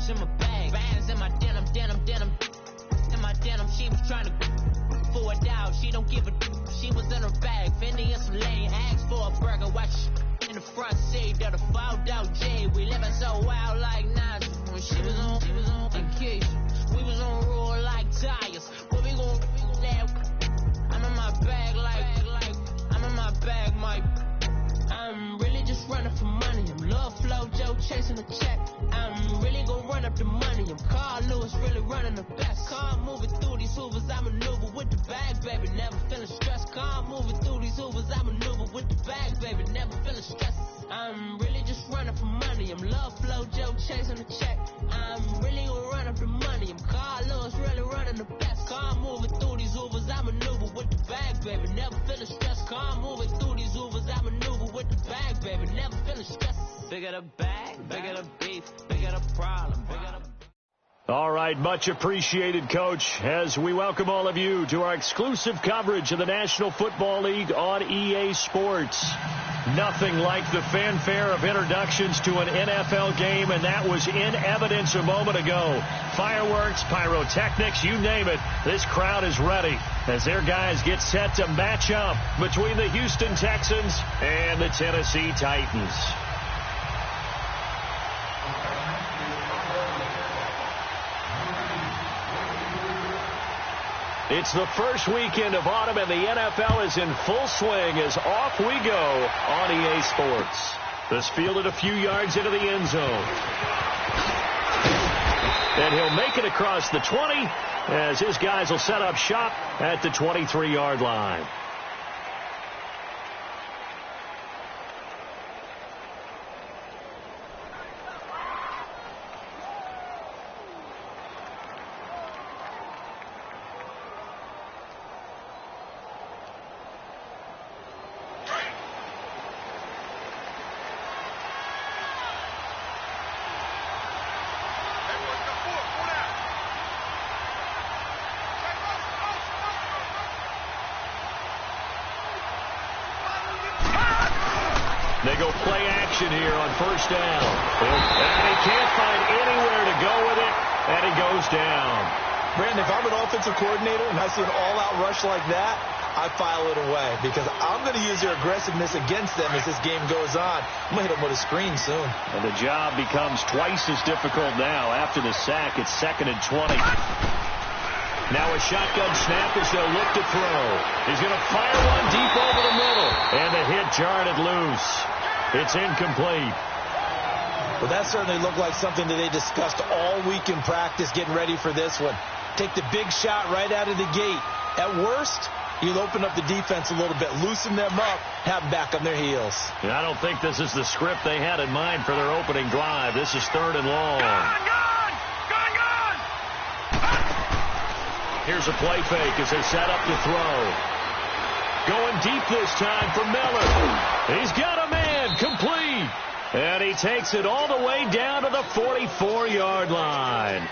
racks in my bag. Bands in my denim. In my denim, she was trying to for it out. She don't give a she was in her bag. Fendi and some lane, asked for a burger. Watch in the front seat of the fouled out J. We living so wild like Nas. When she was on vacation, we was on roll like tires. What we gon' I'm in my bag like I'm in my bag, Mike. I'm really just running for money. I'm Love Flow Joe chasing the check. I'm really gon' run up the money. I'm Carl Lewis really running the best. Car moving through these hoovers, I maneuver with the bag, baby. Never feeling stressed. Car moving through these hoovers, I maneuver with the bag, baby. Never feeling stressed. I'm really just running for money. I'm Love Flow Joe chasing the check. I'm really gon' run up the money. I'm Carl Lewis really running the best. Car moving through these hoovers, I maneuver with the bag, baby. Never feeling stressed. Car moving through these hoovers, I maneuver with the bag, baby. Never feeling stressed. Bigger the bag, bigger the beef, bigger the problem, bigger the... All right, much appreciated, Coach, as we welcome all of you to our exclusive coverage of the National Football League on EA Sports. Nothing like the fanfare of introductions to an NFL game, and that was in evidence a moment ago. Fireworks, pyrotechnics, you name it, this crowd is ready as their guys get set to match up between the Houston Texans and the Tennessee Titans. It's the first weekend of autumn, and the NFL is in full swing as off we go on EA Sports. This fielded a few yards into the end zone. And he'll make it across the 20 as his guys will set up shop at the 23-yard line. They go play action here on first down. And he can't find anywhere to go with it, and he goes down. Brandon, if I'm an offensive coordinator and I see an all-out rush like that, I file it away because I'm going to use their aggressiveness against them as this game goes on. I'm going to hit them with a screen soon. And the job becomes twice as difficult now. After the sack, it's 2nd and 20. Now a shotgun snap as they'll look to throw. He's going to fire one deep over the middle. And the hit jarred it loose. It's incomplete. Well, that certainly looked like something that they discussed all week in practice getting ready for this one. Take the big shot right out of the gate. At worst, you'll open up the defense a little bit, loosen them up, have them back on their heels. And I don't think this is the script they had in mind for their opening drive. This is 3rd and long. Gone! Here's a play fake as they set up to throw. Going deep this time for Miller. He's got a man, complete. And he takes it all the way down to the 44-yard line.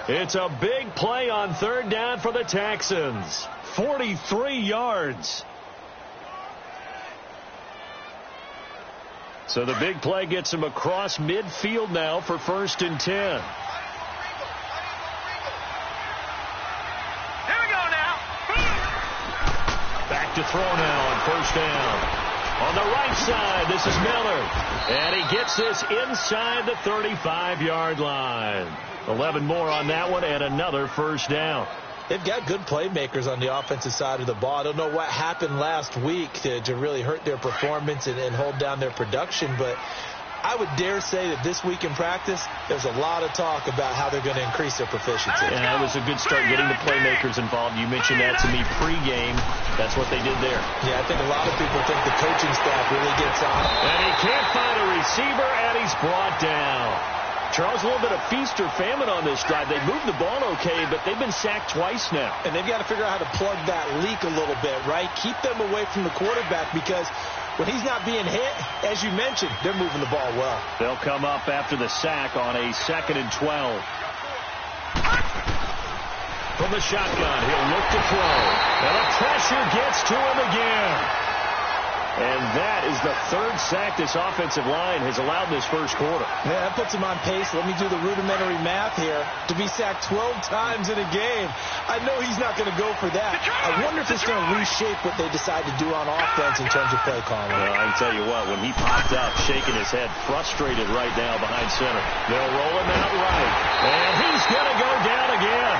It's a big play on 3rd down for the Texans. 43 yards. So the big play gets him across midfield now for 1st and 10. To throw now on 1st down. On the right side, this is Miller. And he gets this inside the 35-yard line. 11 more on that one and another 1st down. They've got good playmakers on the offensive side of the ball. I don't know what happened last week to really hurt their performance and hold down their production, but I would dare say that this week in practice, there's a lot of talk about how they're going to increase their proficiency. And that was a good start getting the playmakers involved. You mentioned that to me pregame. That's what they did there. Yeah, I think a lot of people think the coaching staff really gets on it. And he can't find a receiver, and he's brought down. Charles, a little bit of feast or famine on this drive. They moved the ball okay, but they've been sacked twice now. And they've got to figure out how to plug that leak a little bit, right? Keep them away from the quarterback because when he's not being hit, as you mentioned, they're moving the ball well. They'll come up after the sack on a 2nd and 12. From the shotgun, he'll look to throw. And the pressure gets to him again. And that is the third sack this offensive line has allowed this first quarter. Yeah, that puts him on pace. Let me do the rudimentary math here. To be sacked 12 times in a game, I know he's not going to go for that. I wonder if it's going to reshape what they decide to do on offense in terms of play calling. Well, I can tell you what, when he popped up, shaking his head, frustrated right now behind center. They'll roll him out right. And he's going to go down again.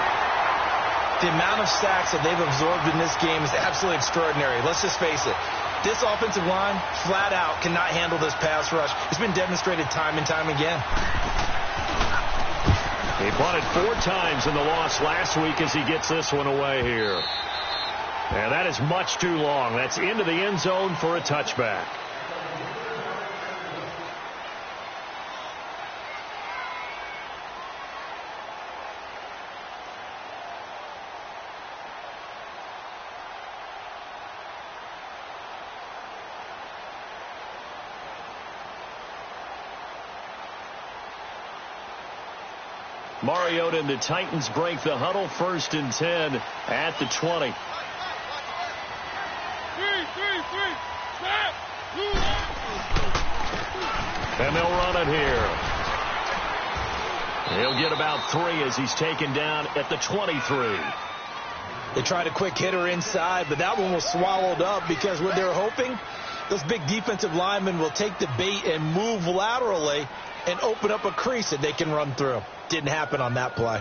The amount of sacks that they've absorbed in this game is absolutely extraordinary. Let's just face it. This offensive line, flat out, cannot handle this pass rush. It's been demonstrated time and time again. He punted 4 times in the loss last week as he gets this one away here. And that is much too long. That's into the end zone for a touchback. Mariota and the Titans break the huddle, 1st and 10 at the 20. And they'll run it here. He'll get about 3 as he's taken down at the 23. They tried a quick hitter inside, but that one was swallowed up because what they're hoping, those big defensive linemen will take the bait and move laterally and open up a crease that they can run through. Didn't happen on that play.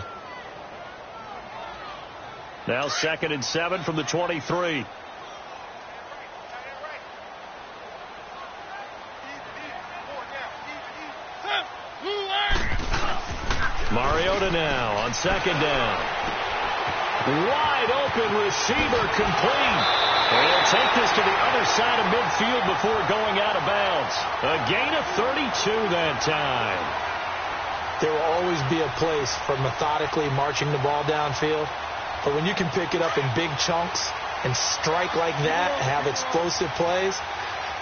Now 2nd and 7 from the 23. Mariota now on 2nd down. Wide open receiver complete. And he'll take this to the other side of midfield before going out of bounds. A gain of 32 that time. There will always be a place for methodically marching the ball downfield. But when you can pick it up in big chunks and strike like that, have explosive plays,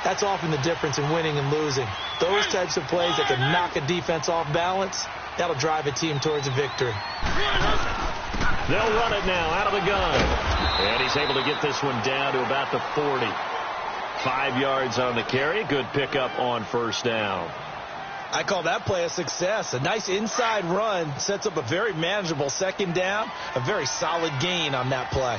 that's often the difference in winning and losing. Those types of plays that can knock a defense off balance, that'll drive a team towards a victory. They'll run it now out of the gun. And he's able to get this one down to about the 40. 5 yards on the carry. Good pickup on 1st down. I call that play a success. A nice inside run sets up a very manageable 2nd down. A very solid gain on that play.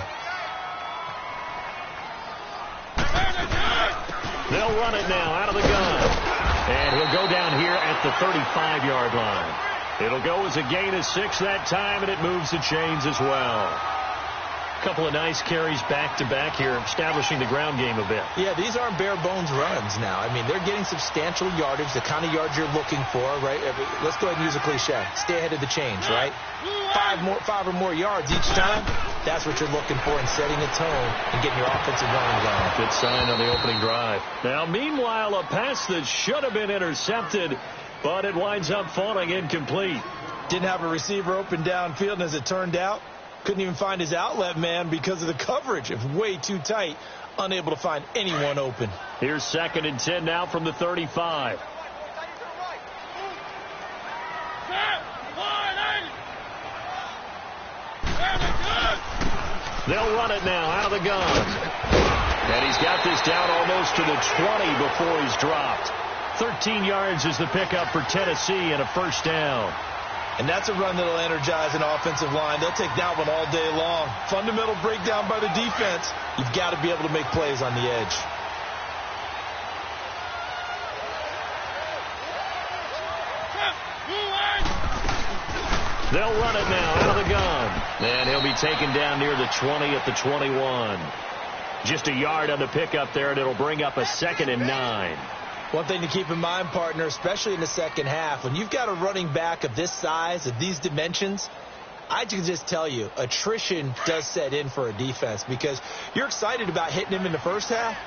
They'll run it now out of the gun. And he'll go down here at the 35-yard line. It'll go as a gain of 6 that time, and it moves the chains as well. Couple of nice carries back-to-back here, establishing the ground game a bit. Yeah, these aren't bare-bones runs now. I mean, they're getting substantial yardage, the kind of yards you're looking for, right? Let's go ahead and use a cliche. Stay ahead of the chains, right? 5 or more yards each time. That's what you're looking for in setting a tone and getting your offensive running going. Good sign on the opening drive. Now, meanwhile, a pass that should have been intercepted, but it winds up falling incomplete. Didn't have a receiver open downfield, and as it turned out, couldn't even find his outlet man because of the coverage. It was way too tight, unable to find anyone open. Here's 2nd and 10 now from the 35. They'll run it now out of the gun. And he's got this down almost to the 20 before he's dropped. 13 yards is the pickup for Tennessee and a 1st down. And that's a run that'll energize an offensive line. They'll take that one all day long. Fundamental breakdown by the defense. You've got to be able to make plays on the edge. They'll run it now out of the gun. And he'll be taken down near the 20 at the 21. Just a yard on the pickup there, and it'll bring up a 2nd and 9. One thing to keep in mind, partner, especially in the second half, when you've got a running back of this size, of these dimensions, I can just tell you, attrition does set in for a defense because you're excited about hitting him in the first half.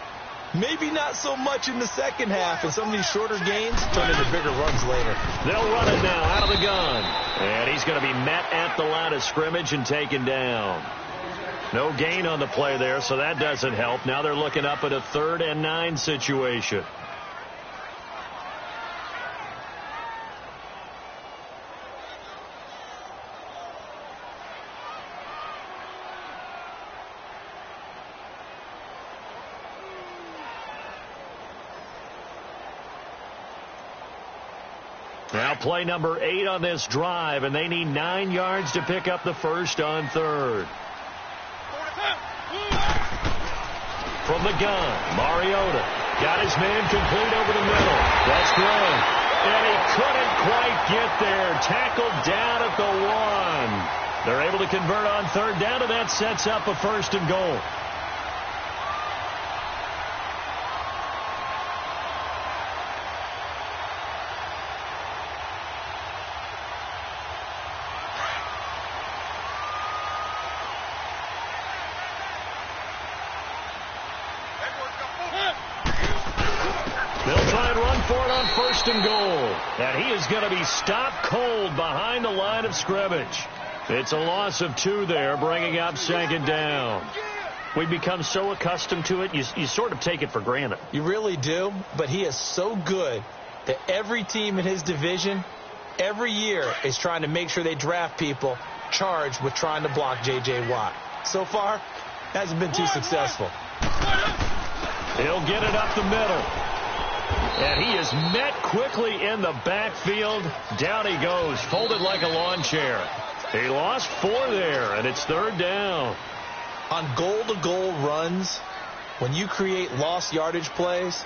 Maybe not so much in the second half, and some of these shorter gains turn into bigger runs later. They'll run it now out of the gun. And he's going to be met at the line of scrimmage and taken down. No gain on the play there, so that doesn't help. Now they're looking up at a 3rd and 9 situation. Now play number 8 on this drive, and they need 9 yards to pick up the first on third. From the gun, Mariota got his man complete over the middle. That's Gray. And he couldn't quite get there. Tackled down at the 1. They're able to convert on third down, and that sets up a first and goal. They'll try and run for it on first and goal. And he is going to be stopped cold behind the line of scrimmage. It's a loss of 2 there, bringing up second down. We've become so accustomed to it, you sort of take it for granted. You really do, but he is so good that every team in his division, every year, is trying to make sure they draft people charged with trying to block J.J. Watt. So far, hasn't been too successful. He'll get it up the middle. And he is met quickly in the backfield. Down he goes, folded like a lawn chair. He lost 4 there, and it's third down. On goal-to-goal runs, when you create lost yardage plays,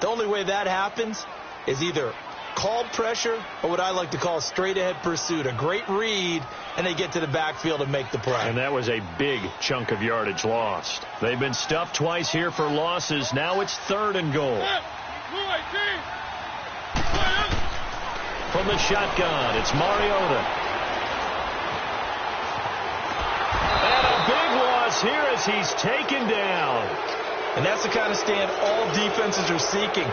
the only way that happens is either called pressure or what I like to call straight-ahead pursuit. A great read, and they get to the backfield and make the play. And that was a big chunk of yardage lost. They've been stuffed twice here for losses. Now it's third and goal. From the shotgun, it's Mariota. And a big loss here as he's taken down. And that's the kind of stand all defenses are seeking.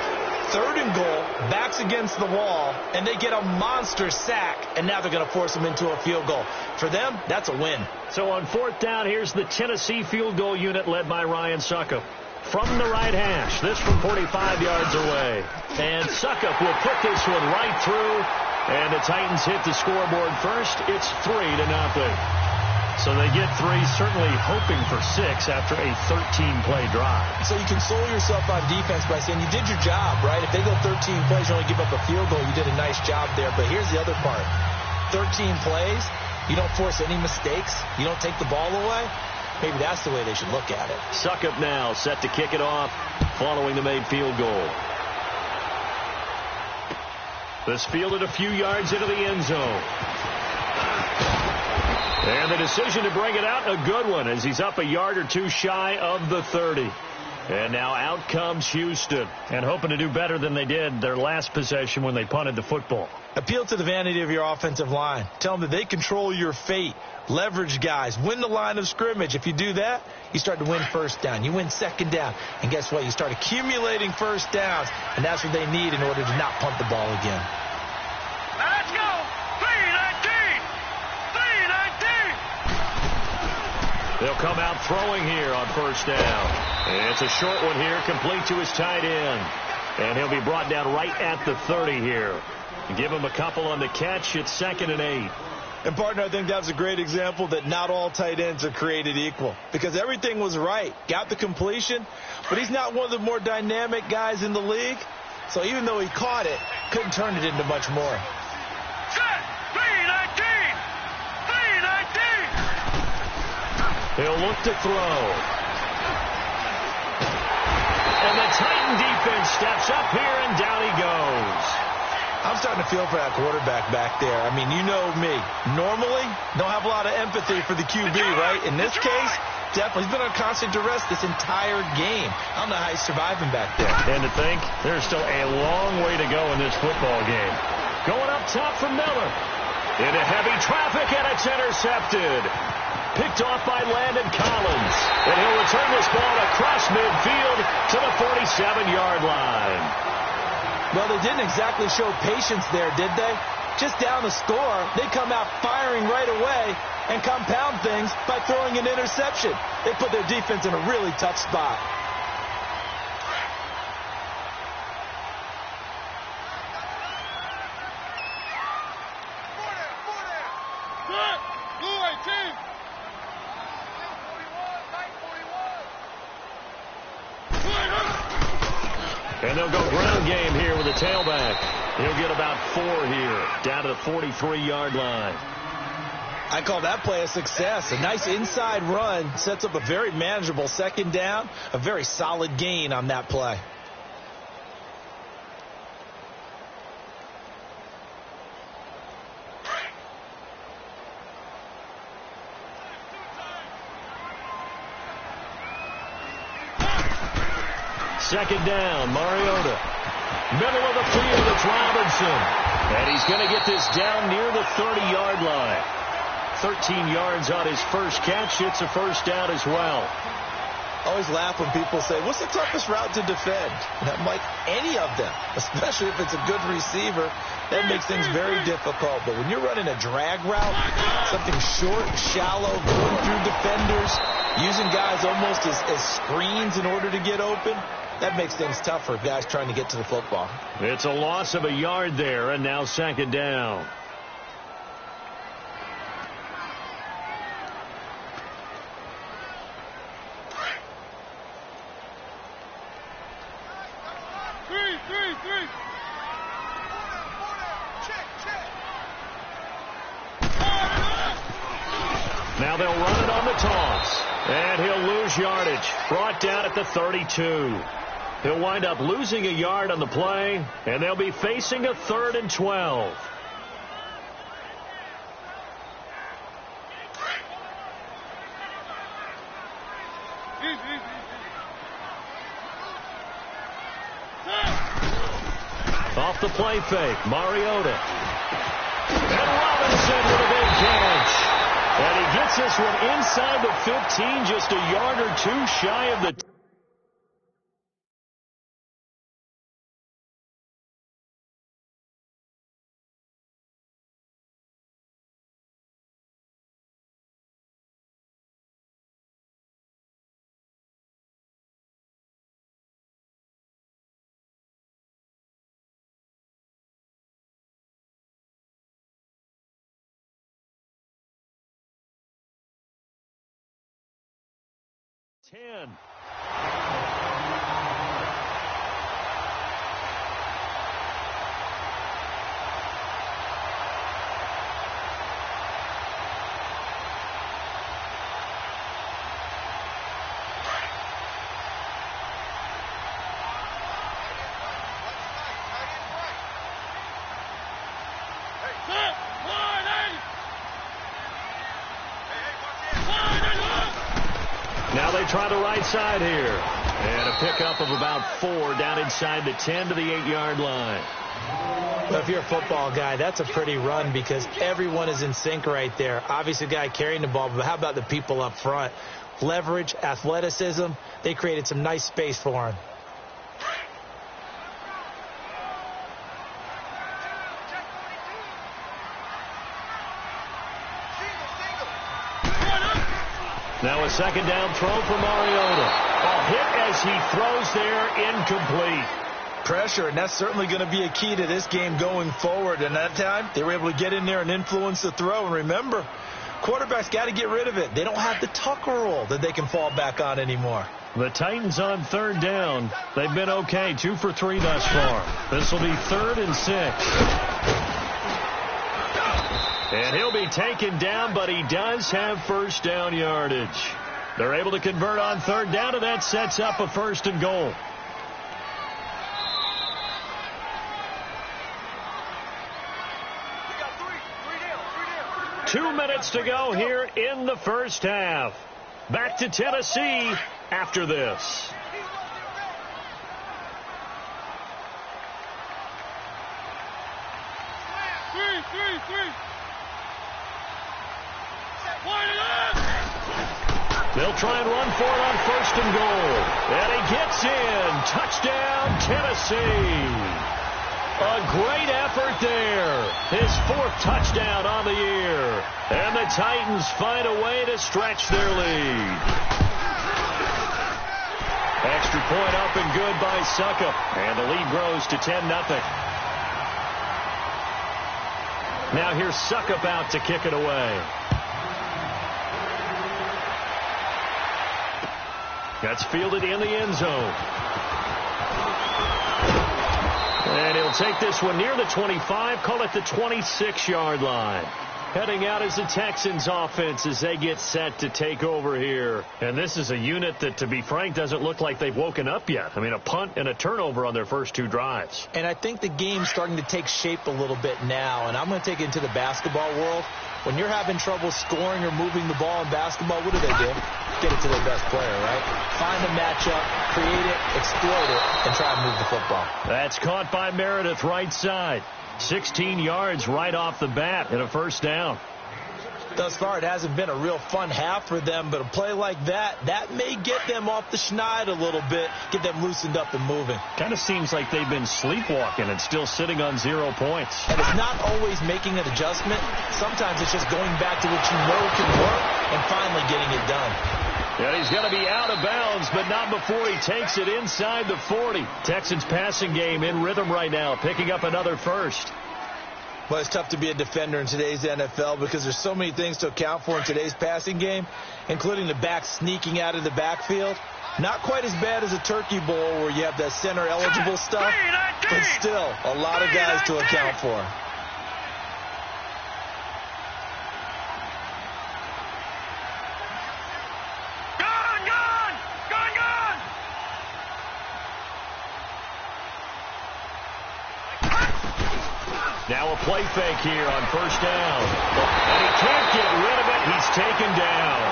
Third and goal, backs against the wall, and they get a monster sack, and now they're going to force them into a field goal. For them, that's a win. So on fourth down, here's the Tennessee field goal unit led by Ryan Suckup. From the right hash, this from 45 yards away. And Suckup will put this one right through, and the Titans hit the scoreboard first. It's 3-0. So they get 3, certainly hoping for 6 after a 13-play drive. So you console yourself on defense by saying you did your job, right? If they go 13 plays, you only give up a field goal, you did a nice job there. But here's the other part. 13 plays, you don't force any mistakes, you don't take the ball away. Maybe that's the way they should look at it. Suckup now set to kick it off following the made field goal. This fielded a few yards into the end zone. And the decision to bring it out, a good one, as he's up a yard or 2 shy of the 30. And now out comes Houston, and hoping to do better than they did their last possession when they punted the football. Appeal to the vanity of your offensive line. Tell them that they control your fate. Leverage guys. Win the line of scrimmage. If you do that, you start to win first down. You win second down. And guess what? You start accumulating first downs, and that's what they need in order to not punt the ball again. Let's go! 3-19! 3-19! They'll come out throwing here on first down. And it's a short one here, complete to his tight end. And he'll be brought down right at the 30 here. Give him a couple on the catch. It's 2nd and 8. And, partner, I think that's a great example that not all tight ends are created equal. Because everything was right. Got the completion, but he's not one of the more dynamic guys in the league. So even though he caught it, couldn't turn it into much more. Set! 3-19! 3-19! He'll look to throw. And the Titan defense steps up here, and down he goes. I'm starting to feel for that quarterback back there. I mean, you know me. Normally, don't have a lot of empathy for the QB, right? In this case, definitely. He's been on constant duress this entire game. I don't know how he's surviving back there. And to think, there's still a long way to go in this football game. Going up top from Miller. Into heavy traffic, and it's intercepted. Picked off by Landon Collins. And he'll return this ball across midfield to the 47-yard line. Well, they didn't exactly show patience there, did they? Just down the score, they come out firing right away and compound things by throwing an interception. They put their defense in a really tough spot. And they'll go ground game here with a tailback. He'll get about 4 here, down to the 43-yard line. I call that play a success. A nice inside run sets up a very manageable second down, a very solid gain on that play. Second down, Mariota. Middle of the field, it's Robinson. And he's going to get this down near the 30-yard line. 13 yards on his first catch. It's a first down as well. I always laugh when people say, what's the toughest route to defend? And I'm like, any of them, especially if it's a good receiver. That makes things very difficult. But when you're running a drag route, something short, shallow, going through defenders, using guys almost as screens in order to get open, that makes things tough for guys trying to get to the football. It's a loss of a yard there, and now second down. Now they'll run it on the toss. And he'll lose yardage. Brought down at the 32. He'll wind up losing a yard on the play, and they'll be facing a 3rd and 12. Off the play fake, Mariota. And Robinson with a big catch. And he gets this one inside the 15, just a yard or two shy of the 10. Now they try the right side here. And a pickup of about 4 down inside the 10 to the 8-yard line. Well, if you're a football guy, that's a pretty run because everyone is in sync right there. Obviously, the guy carrying the ball, but how about the people up front? Leverage, athleticism, they created some nice space for him. Now a second down throw for Mariota. A hit as he throws there, incomplete. Pressure, and that's certainly going to be a key to this game going forward. And that time, they were able to get in there and influence the throw. And remember, quarterbacks got to get rid of it. They don't have the Tucker rule that they can fall back on anymore. The Titans on 3rd down. They've been okay, 2 for 3 thus far. This will be 3rd and 6. And he'll be taken down, but he does have first down yardage. They're able to convert on 3rd down, and that sets up a 1st and goal. We got 3 down. 2 minutes to go here in the first half. Back to Tennessee after this. Three. They'll try and run for it on 1st and goal. And he gets in. Touchdown, Tennessee. A great effort there. His 4th touchdown on the year. And the Titans find a way to stretch their lead. Extra point up and good by Suckup. And the lead grows to 10-0. Now here's Suckup out to kick it away. That's fielded in the end zone. And he'll take this one near the 25, call it the 26-yard line. Heading out is the Texans offense as they get set to take over here. And this is a unit that, to be frank, doesn't look like they've woken up yet. I mean, a punt and a turnover on their first two drives. And I think the game's starting to take shape a little bit now. And I'm going to take it into the basketball world. When you're having trouble scoring or moving the ball in basketball, what do? Get it to their best player, right? Find a matchup, create it, exploit it, and try and move the football. That's caught by Meredith right side. 16 yards right off the bat and a first down. Thus far, it hasn't been a real fun half for them, but a play like that may get them off the schneid a little bit, get them loosened up and moving. Kind of seems like they've been sleepwalking and still sitting on 0 points. And it's not always making an adjustment. Sometimes it's just going back to what you know can work and finally getting it done. And he's going to be out of bounds, but not before he takes it inside the 40. Texans passing game in rhythm right now, picking up another first. Well, it's tough to be a defender in today's NFL because there's so many things to account for in today's passing game, including the back sneaking out of the backfield. Not quite as bad as a turkey bowl where you have that center-eligible stuff, but still a lot of guys to account for. Now a play fake here on first down. And he can't get rid of it. He's taken down.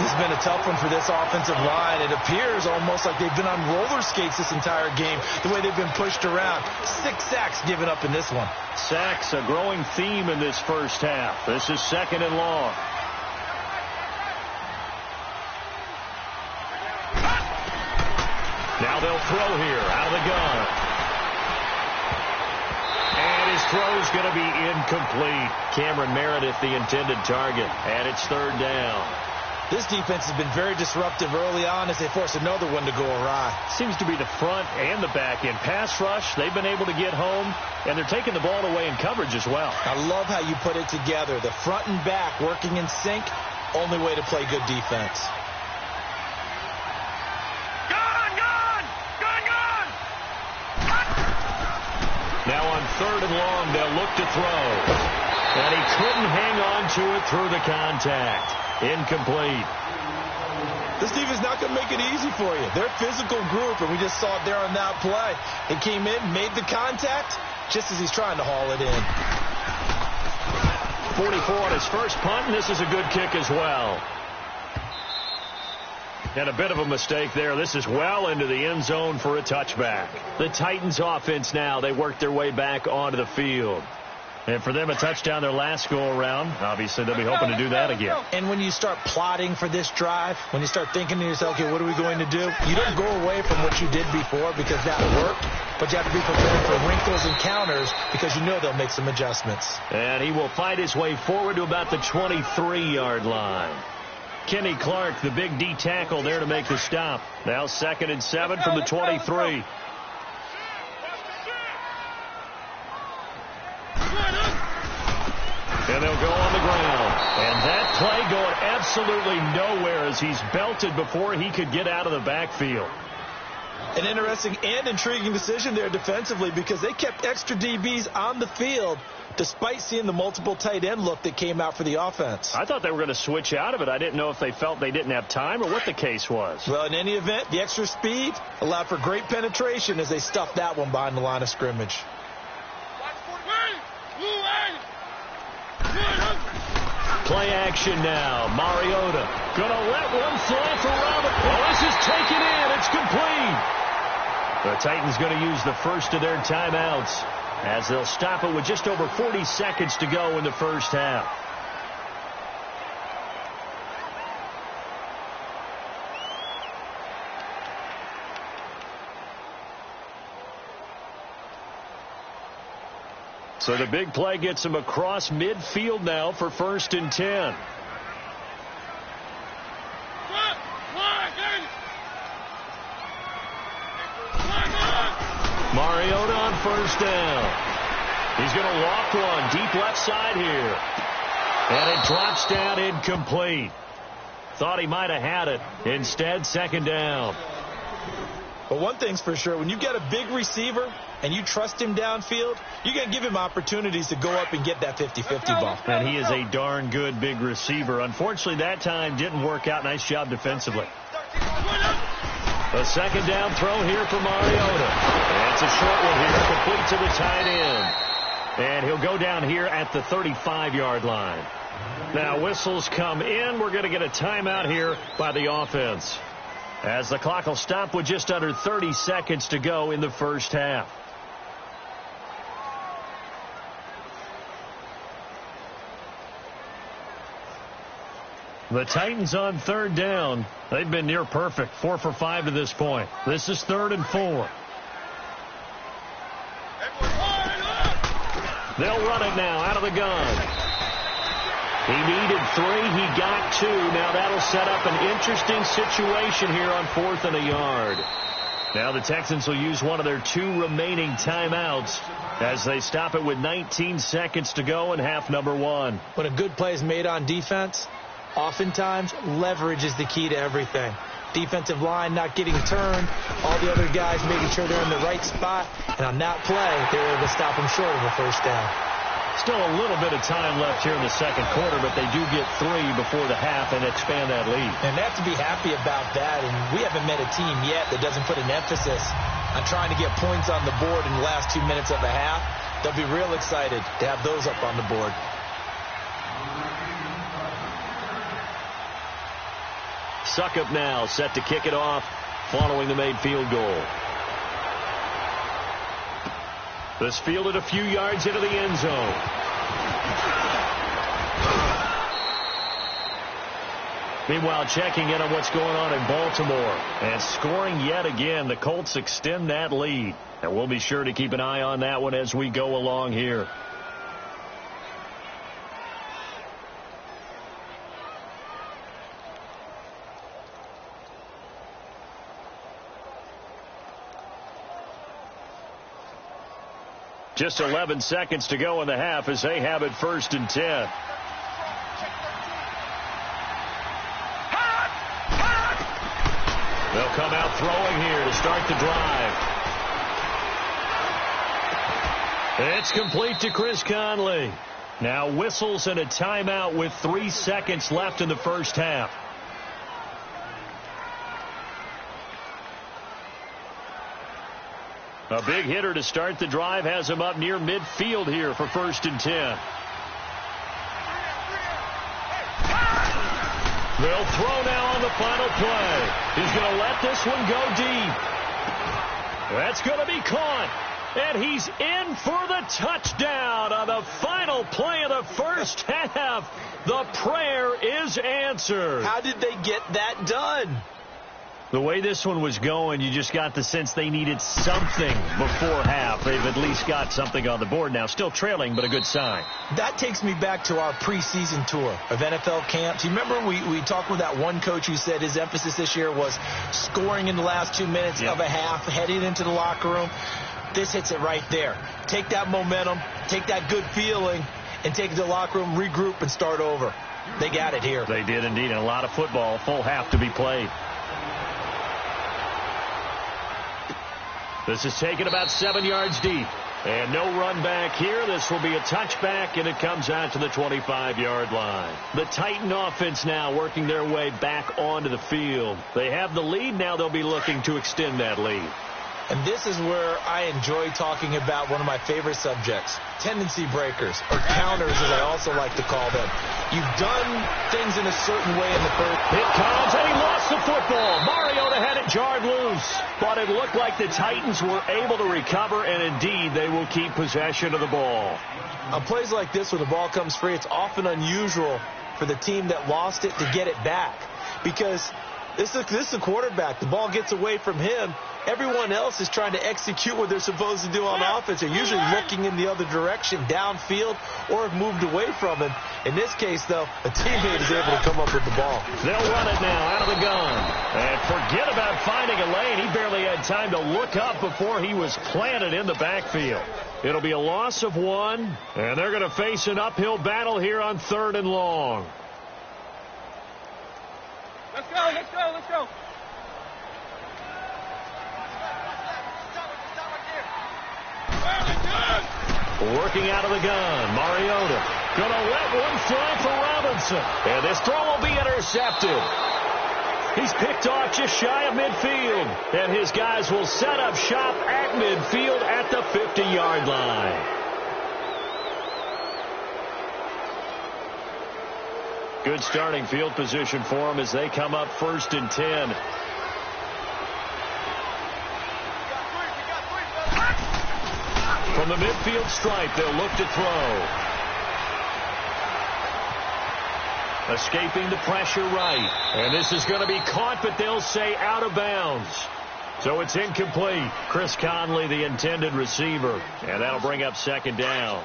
This has been a tough one for this offensive line. It appears almost like they've been on roller skates this entire game, the way they've been pushed around. 6 sacks given up in this one. Sacks, a growing theme in this first half. This is second and long. Now they'll throw here out of the gun. His throw's going to be incomplete. Cameron Meredith, the intended target, and it's third down. This defense has been very disruptive early on as they force another one to go awry. Seems to be the front and the back end. Pass rush, they've been able to get home, and they're taking the ball away in coverage as well. I love how you put it together. The front and back working in sync, only way to play good defense. Now on third and long, they'll look to throw. And he couldn't hang on to it through the contact. Incomplete. This defense is not going to make it easy for you. They're a physical group, and we just saw it there on that play. They came in, made the contact, just as he's trying to haul it in. 44 on his first punt, and this is a good kick as well. And a bit of a mistake there. This is well into the end zone for a touchback. The Titans offense now, they work their way back onto the field. And for them, a touchdown their last go-around. Obviously, they'll be hoping to do that again. And when you start plotting for this drive, when you start thinking to yourself, okay, what are we going to do? You don't go away from what you did before because that worked, but you have to be prepared for wrinkles and counters because you know they'll make some adjustments. And he will fight his way forward to about the 23-yard line. Kenny Clark, the big D tackle there to make the stop. Now 2nd and 7 from the 23. And they'll go on the ground. And that play going absolutely nowhere as he's belted before he could get out of the backfield. An interesting and intriguing decision there defensively because they kept extra DBs on the field despite seeing the multiple tight end look that came out for the offense. I thought they were going to switch out of it. I didn't know if they felt they didn't have time or what the case was. Well, in any event, the extra speed allowed for great penetration as they stuffed that one behind the line of scrimmage. Play action now. Mariota going to let one fly for Robert. Well, this is taken in. It's complete. The Titans going to use the first of their timeouts as they'll stop it with just over 40 seconds to go in the first half. So the big play gets him across midfield now for 1st and 10. Mariota on 1st down. He's going to walk one deep left side here. And it drops down incomplete. Thought he might have had it. Instead, 2nd down. But one thing's for sure, when you get a big receiver and you trust him downfield, you're going to give him opportunities to go up and get that 50-50 ball. And he is a darn good big receiver. Unfortunately, that time didn't work out. Nice job defensively. A second down throw here for Mariota. And it's a short one here, complete to the tight end. And he'll go down here at the 35-yard line. Now whistles come in. We're going to get a timeout here by the offense, as the clock will stop with just under 30 seconds to go in the first half. The Titans on third down. They've been near perfect, 4 for 5 to this point. This is 3rd and 4. They'll run it now out of the gun. He needed 3. He got 2. Now that'll set up an interesting situation here on 4th and a yard. Now the Texans will use one of their 2 remaining timeouts as they stop it with 19 seconds to go in half number 1. When a good play is made on defense, oftentimes leverage is the key to everything. Defensive line not getting turned, all the other guys making sure they're in the right spot, and on that play, they're able to stop them short of a first down. Still a little bit of time left here in the second quarter, but they do get 3 before the half and expand that lead. And they have to be happy about that, and we haven't met a team yet that doesn't put an emphasis on trying to get points on the board in the last 2 minutes of a half. They'll be real excited to have those up on the board. Suckup now set to kick it off following the made field goal. This fielded a few yards into the end zone. Meanwhile, checking in on what's going on in Baltimore and scoring yet again. The Colts extend that lead, and we'll be sure to keep an eye on that one as we go along here. Just 11 seconds to go in the half as they have it 1st and 10. They'll come out throwing here to start the drive. It's complete to Chris Conley. Now whistles and a timeout with 3 seconds left in the first half. A big hitter to start the drive has him up near midfield here for 1st and 10. They'll throw now on the final play. He's going to let this one go deep. That's going to be caught. And he's in for the touchdown on the final play of the first half. The prayer is answered. How did they get that done? The way this one was going, you just got the sense they needed something before half. They've at least got something on the board now. Still trailing, but a good sign. That takes me back to our preseason tour of NFL camps. You remember we talked with that one coach who said his emphasis this year was scoring in the last 2 minutes of a half, heading into the locker room. This hits it right there. Take that momentum, take that good feeling, and take it to the locker room, regroup, and start over. They got it here. They did indeed, and a lot of football, full half to be played. This is taken about 7 yards deep. And no run back here. This will be a touchback, and it comes out to the 25-yard line. The Titan offense now working their way back onto the field. They have the lead. Now they'll be looking to extend that lead. And this is where I enjoy talking about one of my favorite subjects, tendency breakers, or counters as I also like to call them. You've done things in a certain way in the first. It comes, and he lost the football. Mariota had it jarred loose. But it looked like the Titans were able to recover, and indeed they will keep possession of the ball. On plays like this where the ball comes free, it's often unusual for the team that lost it to get it back. Because this is a quarterback. The ball gets away from him. Everyone else is trying to execute what they're supposed to do on offense. They're usually looking in the other direction, downfield, or have moved away from him. In this case, though, a teammate is able to come up with the ball. They'll run it now out of the gun. And forget about finding a lane. He barely had time to look up before he was planted in the backfield. It'll be a loss of 1, and they're going to face an uphill battle here on 3rd and long. Let's go, let's go, let's go. Working out of the gun, Mariota. Gonna let one fly for Robinson. And this throw will be intercepted. He's picked off just shy of midfield. And his guys will set up shop at midfield at the 50-yard line. Good starting field position for them as they come up 1st and 10. From the midfield stripe, they'll look to throw. Escaping the pressure right. And this is going to be caught, but they'll say out of bounds. So it's incomplete. Chris Conley, the intended receiver. And that'll bring up 2nd down.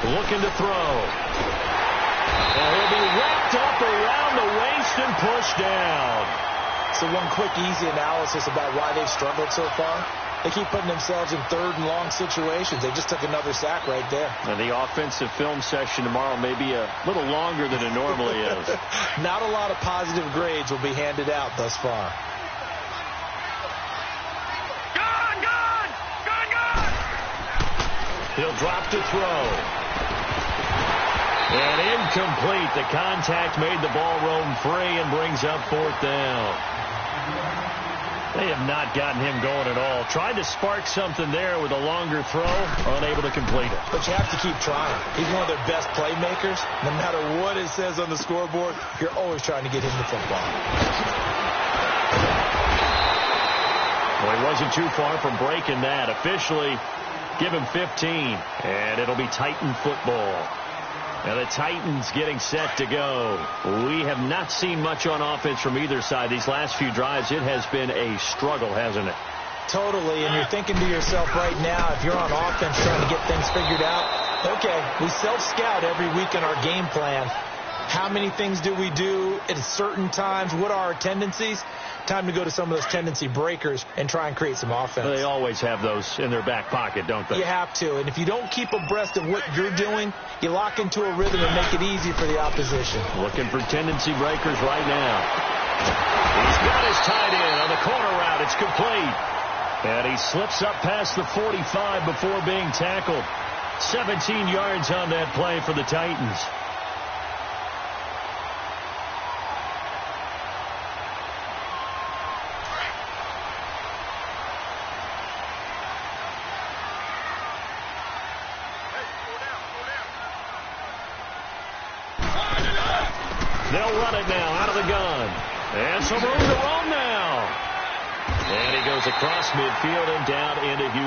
Looking to throw. And he'll be wrapped up around the waist and pushed down. So one quick, easy analysis about why they've struggled so far. They keep putting themselves in 3rd and long situations. They just took another sack right there. And the offensive film session tomorrow may be a little longer than it normally is. Not a lot of positive grades will be handed out thus far. He'll drop to throw. And incomplete. The contact made the ball roam free and brings up 4th down. They have not gotten him going at all. Tried to spark something there with a longer throw, unable to complete it. But you have to keep trying. He's one of their best playmakers. No matter what it says on the scoreboard, you're always trying to get him the football. Well, he wasn't too far from breaking that. Officially, give him 15, and it'll be Titan football. And the Titans getting set to go. We have not seen much on offense from either side. These last few drives, it has been a struggle, hasn't it? Totally, and you're thinking to yourself right now, if you're on offense trying to get things figured out, okay, we self-scout every week in our game plan. How many things do we do at certain times? What are our tendencies? Time to go to some of those tendency breakers and try and create some offense. They always have those in their back pocket, don't they? You have to. And if you don't keep abreast of what you're doing, you lock into a rhythm and make it easy for the opposition. Looking for tendency breakers right now. He's got his tight end on the corner route. It's complete. And he slips up past the 45 before being tackled. 17 yards on that play for the Titans. They'll run it now out of the gun. And some room to roam now. And he goes across midfield and down into Houston.